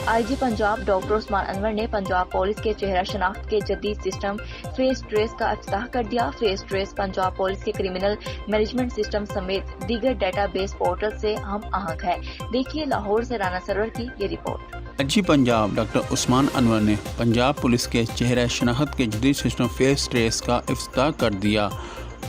آئی G Punjab doctor عثمان انور نے Punjab police کے چہرہ شناخت کے جدید سسٹم فیس ٹریس کا افتتاح کر دیا۔ فیس ٹریس پنجاب پولیس کے کرمنل مینجمنٹ سسٹم سمیت دیگر ڈیٹا بیس پورٹل سے ہم آہنگ ہے۔ دیکھیے لاہور سے رانا سرور کی یہ رپورٹ۔ آئی جی پنجاب ڈاکٹر عثمان انور نے پنجاب پولیس کے چہرہ شناخت کے جدید سسٹم فیس ٹریس کا افتتاح کر دیا۔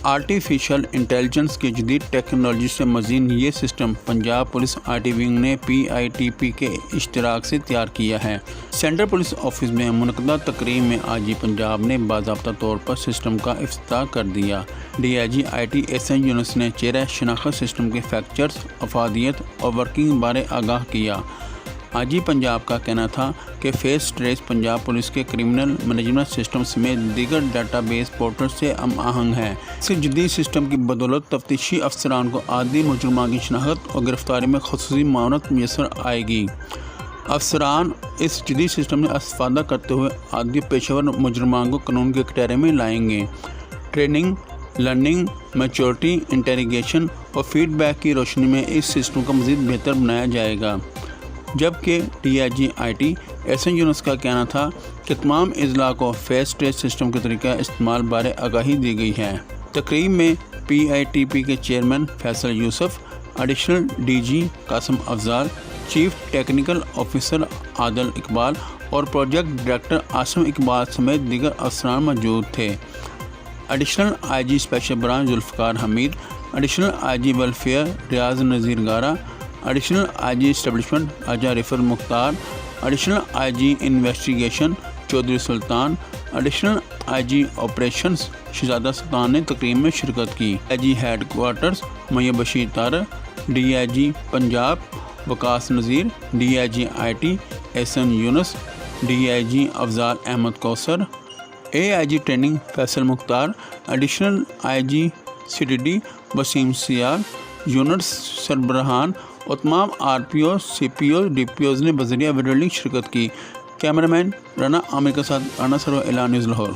آرٹیفیشل انٹیلیجنس کی جدید ٹیکنالوجی سے مزین یہ system Punjab police I T wing نے پی آئی ٹی پی کے اشتراک سے تیار کیا ہے۔ سینٹرل پولیس آفس میں منعقدہ تقریب میں آئی جی پنجاب نے باضابطہ طور پر سسٹم کا افتتاح کر دیا۔ D I G I T Ahsan یونس نے چہرہ شناخت سسٹم کے فیکچرز، افادیت اور ورکنگ بارے آگاہ کیا۔ آئی جی پنجاب کا کہنا تھا کہ فیس ٹریس پنجاب پولیس کے کرمنل مینجمنٹ سسٹم سمیت دیگر ڈیٹا بیس پورٹل سے ہم آہنگ ہے۔ اس جدید سسٹم کی بدولت تفتیشی افسران کو عادی مجرمان کی شناخت اور گرفتاری میں خصوصی معاونت میسر آئے گی۔ افسران اس جدید سسٹم سے استفادہ کرتے ہوئے عادی پیشہ ور مجرمان کو قانون کے کٹہرے میں لائیں گے۔ ٹریننگ، لرننگ، میچورٹی، انٹیریگیشن اور فیڈ بیک کی روشنی میں اس سسٹم کو مزید بہتر بنایا جائے گا۔ جبکہ D I G I T Ahsan یونس کا کہنا تھا کہ تمام اضلاع کو فیس ٹریس سسٹم کے طریقہ استعمال بارے آگاہی دی گئی ہے۔ تقریب میں پی آئی ٹی پی کے chairman Faisal Yousuf, additional D G Qasim Afzal, chief technical officer Adil Iqbal اور پروجیکٹ ڈائریکٹر عاصم اقبال سمیت دیگر افسران موجود تھے۔ Additional I G special branch Zulfiqar Hameed, additional I G welfare Riaz Nazir Gara, additional I G establishment Raja Rifat Mukhtar, additional I G investigation Chaudhry Sultan, additional I G operations Shahzada Sultan نے تقریب میں شرکت کی۔ آئی جی headquarters Mian Bashir Tariq, D I G Punjab Waqas Nazir, D I G I T Ahsan Younis, D I G Afzal Ahmed Kausar, A I G training Faisal Mukhtar, additional I G C T D Waseem Sial, units سربراہان اور تمام R P O, C P O, D P Os نے بذریعہ video link شرکت کی۔ Camera مین رانا عامر کے ساتھ رانا سرور اعلان نیوز لاہور۔